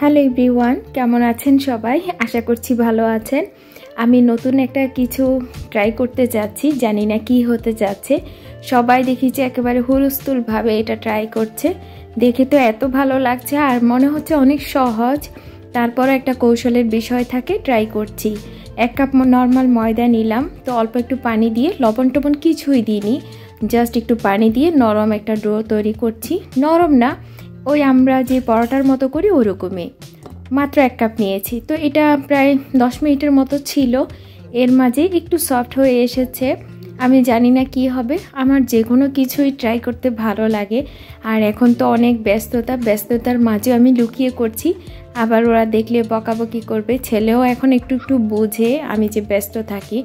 Hello everyone, কেমন আছেন সবাই? আশা করছি ভালো আছেন। আমি নতুন একটা কিছু ট্রাই করতে যাচ্ছি, জানি না কি হতে যাচ্ছে। সবাই দেখি যে একেবারে হুলস্থুলভাবে এটা ট্রাই করছে, দেখে তো এত ভালো লাগছে আর মনে হচ্ছে অনেক সহজ। তারপর একটা কৌশলের বিষয় থাকে, ট্রাই করছি। 1 কাপ নর্মাল ময়দা নিলাম, তো অল্প একটু পানি দিয়ে, লবণ টবণ কিছুই দিইনি, জাস্ট একটু পানি দিয়ে নরম একটা ডো তৈরি করছি। নরম না, ওই আমরা যে পরোটার মতো করি ওরকমই। মাত্র 1 কাপ নিয়েছি, তো এটা প্রায় 10 মিনিটের মতো ছিল। এর মাঝে একটু সফট হয়ে এসেছে। আমি জানি না কি হবে, আমার যে কোনো কিছুই ট্রাই করতে ভালো লাগে। আর এখন তো অনেক ব্যস্ততার মাঝে আমি লুকিয়ে করছি, আবার ওরা দেখলে বকাবকি করবে। ছেলেও এখন একটু একটু বোঝে আমি যে ব্যস্ত থাকি।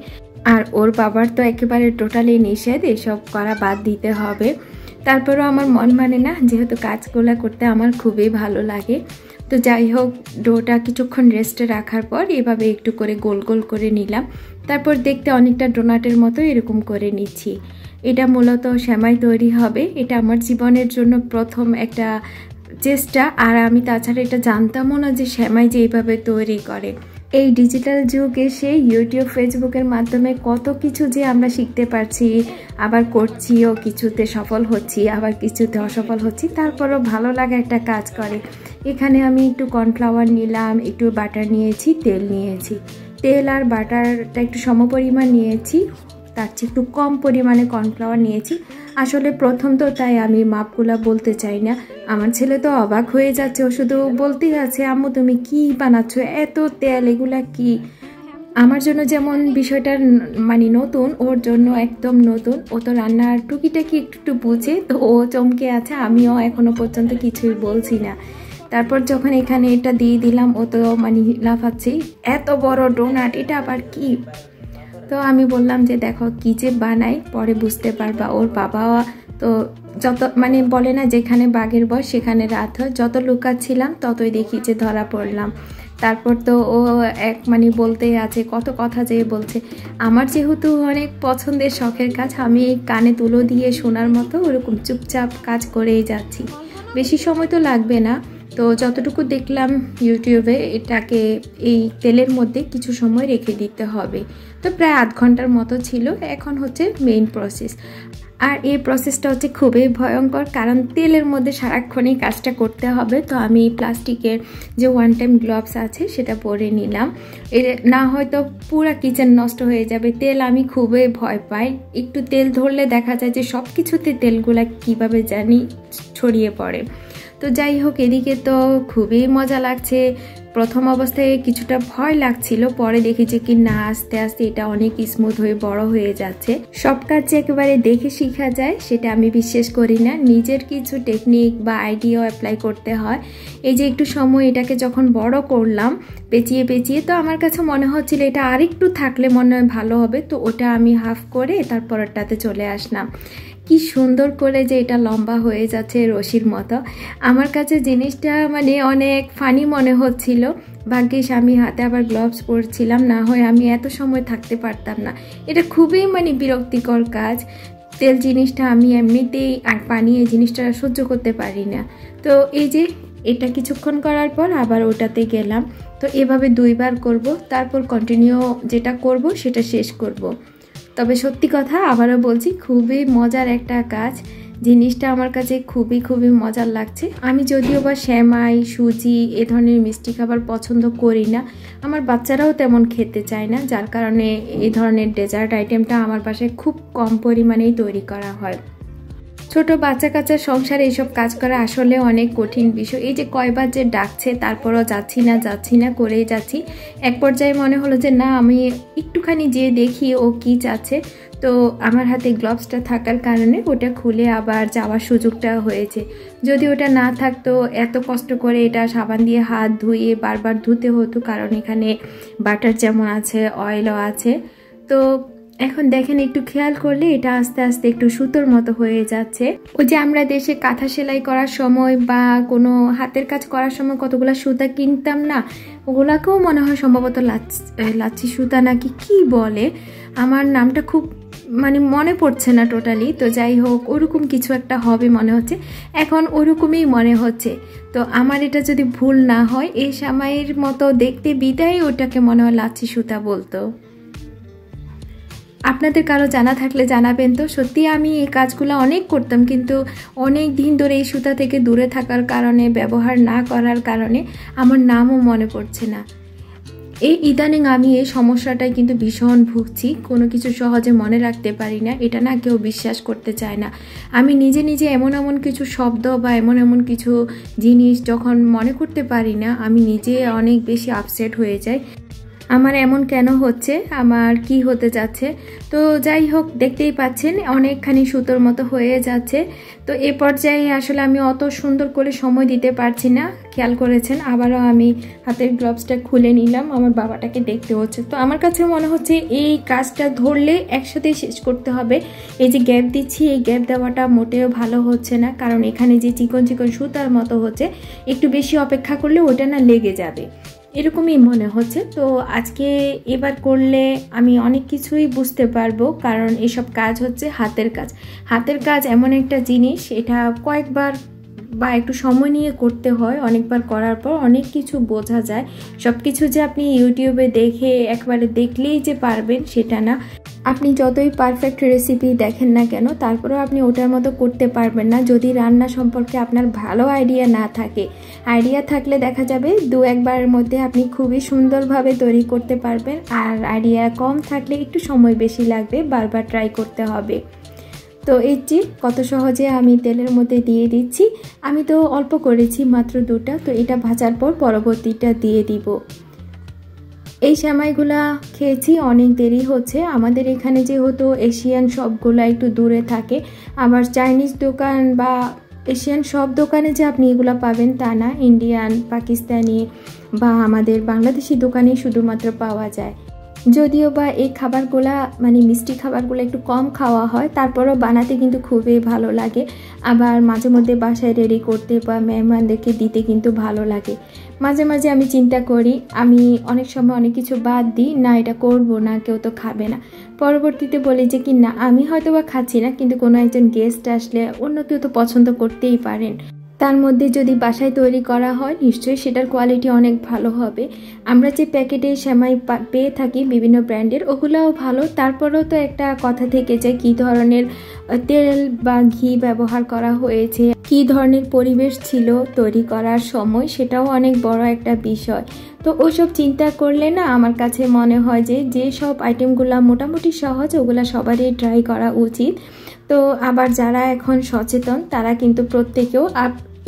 আর ওর বাবার তো একেবারে টোটালি নিষেধ, এসব করা বাদ দিতে হবে। তারপরেও আমার মন মানে না, যেহেতু কাজগুলো করতে আমার খুবই ভালো লাগে। তো যাই হোক, ডোটা কিছুক্ষণ রেস্টে রাখার পর এভাবে একটু করে গোল গোল করে নিলাম। তারপর দেখতে অনেকটা ডোনাটের মতো এরকম করে নিচ্ছি। এটা মূলত সেমাই তৈরি হবে। এটা আমার জীবনের জন্য প্রথম একটা চেষ্টা, আর আমি তাছাড়া এটা জানতামও না যে সেমাই যে এইভাবে তৈরি করে। এই ডিজিটাল যুগ এসে ইউটিউব ফেসবুকের মাধ্যমে কত কিছু যে আমরা শিখতে পারছি, আবার করছিও, কিছুতে সফল হচ্ছি, আবার কিছুতে অসফল হচ্ছি, তারপরও ভালো লাগা একটা কাজ করে। এখানে আমি একটু কর্নফ্লাওয়ার নিলাম, একটু বাটার নিয়েছি, তেল নিয়েছি। তেল আর বাটারটা একটু সমপরিমাণ নিয়েছি, তার চেয়ে একটু কম পরিমাণে কর্নফ্লাওয়ার নিয়েছি। আসলে প্রথম তো, তাই আমি মাপগুলা বলতে চাই না। আমার ছেলে তো অবাক হয়ে যাচ্ছে, ও শুধু বলতেই আছে, আম্মু তুমি কি বানাচ্ছ, এত তেল, এগুলা কি? আমার জন্য যেমন বিষয়টা মানে নতুন, ওর জন্য একদম নতুন। ও তো রান্নার টুকিটাকি একটু বুঝে, তো ও চমকে আছে, আমিও এখনো পর্যন্ত কিছুই বলছি না। তারপর যখন এখানে এটা দিয়ে দিলাম, ও তো মানে লাফাচ্ছি, এত বড় ডোনাট, এটা আবার কি? তো আমি বললাম যে দেখো কি যে বানাই, পরে বুঝতে পারবা। ওর বাবা তো যত মানে বলে না, যেখানে বাঘের বয়স সেখানে রাত হয়, যত লুকাচ্ছিলাম ততই দেখি যে ধরা পড়লাম। তারপর তো ও এক মানে বলতেই আছে, কত কথা যে বলছে। আমার যেহেতু অনেক পছন্দের শখের কাজ, আমি কানে তুলো দিয়ে শোনার মতো ওরকম চুপচাপ কাজ করেই যাচ্ছি। বেশি সময় তো লাগবে না। তো যতটুকু দেখলাম ইউটিউবে, এটাকে এই তেলের মধ্যে কিছু সময় রেখে দিতে হবে। তো প্রায় আধ ঘন্টার মতো ছিল। এখন হচ্ছে মেইন প্রসেস। আর এই প্রসেসটা হচ্ছে খুবই ভয়ঙ্কর, কারণ তেলের মধ্যে সারাক্ষণই কাজটা করতে হবে। তো আমি প্লাস্টিকের যে 1 টাইম গ্লাভস আছে সেটা পরে নিলাম। না হয়তো পুরো কিচেন নষ্ট হয়ে যাবে। তেল আমি খুবই ভয় পাই, একটু তেল ধরলে দেখা যায় যে সব কিছুতে তেলগুলা কিভাবে জানি ছড়িয়ে পড়ে। তো যাই হোক, এদিকে তো খুবই মজা লাগছে। প্রথম অবস্থায় কিছুটা ভয় লাগছিল, পরে দেখেছি কি না, আস্তে আস্তে এটা অনেক স্মুথ হয়ে বড় হয়ে যাচ্ছে। সব কাজ যে একেবারে দেখে শেখা যায় সেটা আমি বিশ্বাস করি না, নিজের কিছু টেকনিক বা আইডিয়া অ্যাপ্লাই করতে হয়। এই যে একটু সময় এটাকে যখন বড় করলাম পেঁচিয়ে পেঁচিয়ে, তো আমার কাছে মনে হচ্ছিল এটা আরেকটু থাকলে মনে হয় ভালো হবে। তো ওটা আমি হাফ করে তারপরটাতে চলে আসলাম। কি সুন্দর করে যে এটা লম্বা হয়ে যাচ্ছে রশির মতো। আমার কাছে জিনিসটা মানে অনেক ফানি মনে হচ্ছিল। ভাগ্যিস আমি হাতে আবার গ্লাভস পরছিলাম, না হয় আমি এত সময় থাকতে পারতাম না। এটা খুবই মানে বিরক্তিকর কাজ। তেল জিনিসটা আমি এমনিতেই, আর পানি এই জিনিসটা সহ্য করতে পারি না। তো এই যে এটা কিছুক্ষণ করার পর আবার ওটাতে গেলাম। তো এভাবে 2 বার করব, তারপর কন্টিনিউ যেটা করব সেটা শেষ করব। তবে সত্যি কথা আবারও বলছি, খুবই মজার একটা কাজ। জিনিসটা আমার কাছে খুবই মজার লাগছে। আমি যদিও বা সেমাই, সুজি এ ধরনের মিষ্টি খাবার পছন্দ করি না, আমার বাচ্চারাও তেমন খেতে চায় না, যার কারণে এই ধরনের ডেজার্ট আইটেমটা আমার বাসায় খুব কম পরিমাণেই তৈরি করা হয়। ছোট বাচ্চা কাচ্চার সংসারে এইসব কাজ করা আসলে অনেক কঠিন বিষয়। এই যে কয়বার যে ডাকছে, তারপরও যাচ্ছি না করেই যাচ্ছি। এক পর্যায়ে মনে হলো যে না, আমি একটুখানি যেয়ে দেখি ও কি চাচ্ছে। তো আমার হাতে গ্লাভসটা থাকার কারণে ওটা খুলে আবার যাওয়ার সুযোগটা হয়েছে। যদি ওটা না থাকতো, এত কষ্ট করে এটা সাবান দিয়ে হাত ধুয়ে বারবার ধুতে হতো, কারণ এখানে বাটার যেমন আছে, অয়েলও আছে। তো এখন দেখেন, একটু খেয়াল করলে এটা আস্তে আস্তে একটু সুতোর মতো হয়ে যাচ্ছে। ওই যে আমরা দেশে কাঁথা সেলাই করার সময় বা কোনো হাতের কাজ করার সময় কতগুলা সুতা কিনতাম না, ওগুলাকেও মনে হয় সম্ভবত লাচ্ছি সুতা নাকি কি বলে, আমার নামটা খুব মানে মনে পড়ছে না টোটালি। তো যাই হোক, ওরকম কিছু একটা হবে মনে হচ্ছে, এখন ওরকমই মনে হচ্ছে। তো আমার এটা যদি ভুল না হয়, এই সামাইয়ের মতো দেখতে বিদায় ওটাকে মনে হয় লাচ্ছি সুতা বলতো। আপনাদের কারো জানা থাকলে জানাবেন তো। সত্যি আমি এই কাজগুলো অনেক করতাম, কিন্তু অনেক দিন ধরে এই সুতা থেকে দূরে থাকার কারণে, ব্যবহার না করার কারণে আমার নামও মনে পড়ছে না। এই ইদানিং আমি এই সমস্যাটায় কিন্তু ভীষণ ভুগছি, কোনো কিছু সহজে মনে রাখতে পারি না, এটা না কেউ বিশ্বাস করতে চায় না। আমি নিজে নিজে এমন এমন কিছু শব্দ বা এমন এমন কিছু জিনিস যখন মনে করতে পারি না, আমি নিজে অনেক বেশি আপসেট হয়ে যাই। আমার এমন কেন হচ্ছে, আমার কি হতে যাচ্ছে। তো যাই হোক, দেখতেই পাচ্ছেন অনেকখানি সুতোর মতো হয়ে যাচ্ছে। তো এ পর্যায়ে আসলে আমি অত সুন্দর করে সময় দিতে পারছি না, খেয়াল করেছেন। আবারও আমি হাতের গ্লাভসটা খুলে নিলাম, আমার বাবাটাকে দেখতে হচ্ছে। তো আমার কাছে মনে হচ্ছে এই কাজটা ধরলে একসাথে শেষ করতে হবে। এই যে গ্যাপ দিচ্ছি, এই গ্যাপ দেওয়াটা মোটেও ভালো হচ্ছে না, কারণ এখানে যে চিকন চিকন সুতার মতো হচ্ছে, একটু বেশি অপেক্ষা করলে ওটা না লেগে যাবে, এরকমই মনে হচ্ছে। তো আজকে এবার করলে আমি অনেক কিছুই বুঝতে পারবো, কারণ এসব কাজ হচ্ছে হাতের কাজ। হাতের কাজ এমন একটা জিনিস, এটা কয়েকবার বা একটু সময় নিয়ে করতে হয়। অনেকবার করার পর অনেক কিছু বোঝা যায়। সব কিছু যে আপনি ইউটিউবে দেখে একবারে দেখলেই যে পারবেন সেটা না। আপনি যতই পারফেক্ট রেসিপি দেখেন না কেন, তারপরেও আপনি ওটার মতো করতে পারবেন না যদি রান্না সম্পর্কে আপনার ভালো আইডিয়া না থাকে। আইডিয়া থাকলে দেখা যাবে দু একবারের মধ্যে আপনি খুবই সুন্দরভাবে তৈরি করতে পারবেন, আর আইডিয়া কম থাকলে একটু সময় বেশি লাগবে, বারবার ট্রাই করতে হবে। তো এই যে কত সহজে আমি তেলের মধ্যে দিয়ে দিচ্ছি। আমি তো অল্প করেছি, মাত্র দুটা। তো এটা ভাজার পর পরবর্তীটা দিয়ে দিব। এই সেমাইগুলা খেয়েছি, অনেক দেরি হচ্ছে। আমাদের এখানে যেহেতু এশিয়ান শপগুলো একটু দূরে থাকে, আবার চাইনিজ দোকান বা এশিয়ান সব দোকানে যে আপনি এগুলো পাবেন তা না, ইন্ডিয়ান, পাকিস্তানি বা আমাদের বাংলাদেশি দোকানে শুধুমাত্র পাওয়া যায়। যদিও বা এই খাবারগুলা মানে মিষ্টি খাবারগুলো একটু কম খাওয়া হয়, তারপরেও বানাতে কিন্তু খুবই ভালো লাগে। আবার মাঝে মধ্যে বাসায় রেডি করতে বা মেহমানদেরকে দিতে কিন্তু ভালো লাগে। মাঝে মাঝে আমি চিন্তা করি, আমি অনেক সময় অনেক কিছু বাদ দিই, না এটা করব না, কেউ তো খাবে না। পরবর্তীতে বলি যে কি না, আমি হয়তো বা খাচ্ছি না, কিন্তু কোনো একজন গেস্ট আসলে অন্য কেউ তো পছন্দ করতেই পারেন। তার মধ্যে যদি বাসায় তৈরি করা হয়, নিশ্চয়ই সেটার কোয়ালিটি অনেক ভালো হবে। আমরা যে প্যাকেটে সেমাই পেয়ে থাকি বিভিন্ন ব্র্যান্ডের, ওগুলোও ভালো। তারপরেও তো একটা কথা থেকে যায়, কী ধরনের তেল বা ঘি ব্যবহার করা হয়েছে, কী ধরনের পরিবেশ ছিল তৈরি করার সময়, সেটাও অনেক বড় একটা বিষয়। তো ওসব চিন্তা করলে না আমার কাছে মনে হয় যে সব আইটেমগুলো মোটামুটি সহজ, ওগুলো সবারই ট্রাই করা উচিত। তো আবার যারা এখন সচেতন, তারা কিন্তু প্রত্যেকেও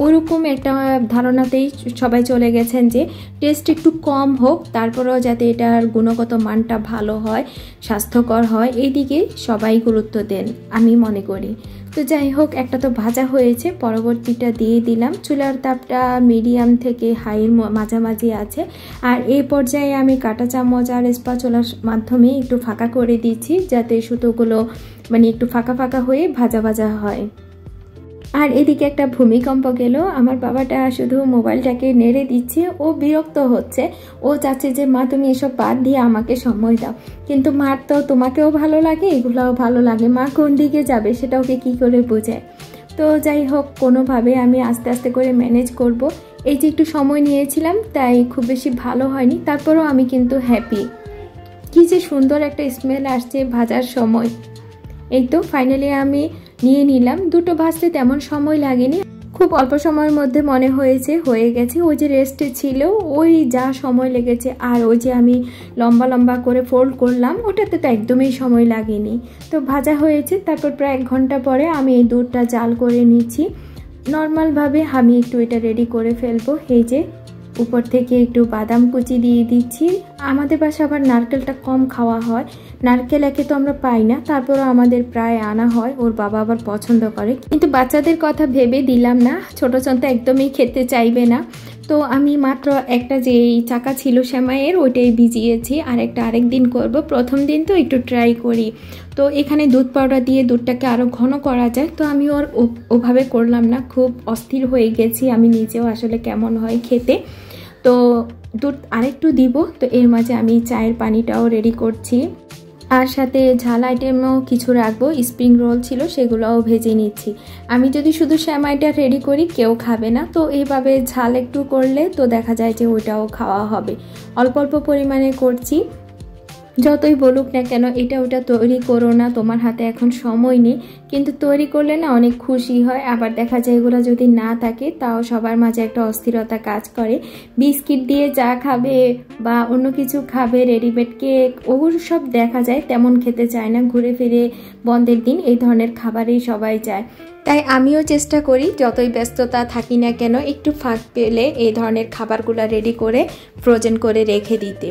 ওরকম একটা ধারণাতেই সবাই চলে গেছেন যে টেস্ট একটু কম হোক, তারপরেও যাতে এটার গুণগত মানটা ভালো হয়, স্বাস্থ্যকর হয়, এইদিকে সবাই গুরুত্ব দেন আমি মনে করি। তো যাই হোক, একটা তো ভাজা হয়েছে, পরবর্তীটা দিয়ে দিলাম। চুলার তাপটা মিডিয়াম থেকে হাইয়ের মাঝামাঝি আছে। আর এই পর্যায়ে আমি কাঁটা চামচ আর স্প্যাচুলার মাধ্যমে একটু ফাঁকা করে দিচ্ছি, যাতে সুতোগুলো মানে একটু ফাঁকা ফাঁকা হয়ে ভাজা ভাজা হয়। আর এদিকে একটা ভূমিকম্প গেল, আমার বাবাটা শুধু মোবাইলটাকে নেড়ে দিচ্ছে, ও বিরক্ত হচ্ছে। ও চাচ্ছে যে মা তুমি এসব বাদ দিয়ে আমাকে সময় দাও, কিন্তু মার তো তোমাকেও ভালো লাগে, এগুলোও ভালো লাগে, মা কোন দিকে যাবে সেটা ওকে কী করে বোঝায়। তো যাই হোক, কোনোভাবে আমি আস্তে আস্তে করে ম্যানেজ করব। এই যে একটু সময় নিয়েছিলাম, তাই খুব বেশি ভালো হয়নি, তারপরেও আমি কিন্তু হ্যাপি। কি যে সুন্দর একটা স্মেল আসছে ভাজার সময়। এই তো ফাইনালি আমি নিয়ে নিলাম। দুটো ভাজতে তেমন সময় লাগেনি, খুব অল্প সময়ের মধ্যে মনে হয়েছে হয়ে গেছে। ওই যে রেস্টে ছিল, ওই যা সময় লেগেছে, আর ওই যে আমি লম্বা লম্বা করে ফোল্ড করলাম, ওটাতে তো একদমই সময় লাগেনি। তো ভাজা হয়েছে। তারপর প্রায় 1 ঘন্টা পরে আমি এই দুধটা জাল করে নিচ্ছি। নর্মালভাবে আমি একটু এটা রেডি করে ফেলবো। এই যে উপর থেকে একটু বাদাম কুচি দিয়ে দিচ্ছি। আমাদের বাসায় আবার নারকেলটা কম খাওয়া হয়, নারকেল একে তো আমরা পাই না, তারপরও আমাদের প্রায় আনা হয়, ওর বাবা আবার পছন্দ করে। কিন্তু বাচ্চাদের কথা ভেবে দিলাম না, ছোটো তো একদমই খেতে চাইবে না। তো আমি মাত্র একটা যেই চাকা ছিল সেমাইয়ের, ওইটাই ভিজিয়েছি, আর একটা আরেক দিন করব। প্রথম দিন তো একটু ট্রাই করি। তো এখানে দুধ পাউডার দিয়ে দুধটাকে আরও ঘন করা যায়, তো আমি ওভাবে করলাম না, খুব অস্থির হয়ে গেছি আমি নিজেও, আসলে কেমন হয় খেতে। তো দুধ আরেকটু দিব। তো এর মাঝে আমি চায়ের পানিটাও রেডি করছি। আর সাথে ঝাল আইটেমও কিছু রাখবো, স্প্রিং রোল ছিল সেগুলোও ভেজে নিচ্ছি। আমি যদি শুধু শ্যামাইটা রেডি করি কেউ খাবে না, তো এইভাবে ঝাল একটু করলে তো দেখা যায় যে ওইটাও খাওয়া হবে। অল্প অল্প পরিমাণে করছি। যতই বলুক না কেন এটা ওটা তৈরি করো না, তোমার হাতে এখন সময় নেই, কিন্তু তৈরি করলে না অনেক খুশি হয়। আবার দেখা যায় এগুলো যদি না থাকে তাও সবার মাঝে একটা অস্থিরতা কাজ করে। বিস্কিট দিয়ে চা খাবে বা অন্য কিছু খাবে, রেডিমেড কেক, ওগুলো সব দেখা যায় তেমন খেতে চায় না। ঘুরে ফিরে বন্ধের দিন এই ধরনের খাবারই সবাই চায়। তাই আমিও চেষ্টা করি যতই ব্যস্ততা থাকি না কেন একটু ফাঁক পেলে এই ধরনের খাবারগুলো রেডি করে ফ্রোজেন করে রেখে দিতে।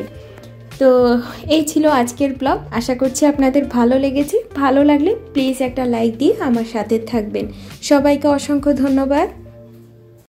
তো এই ছিল আজকের ব্লগ। আশা করছি আপনাদের ভালো লেগেছে। ভালো লাগলে প্লিজ একটা লাইক দিয়ে আমার সাথে থাকবেন। সবাইকে অসংখ্য ধন্যবাদ।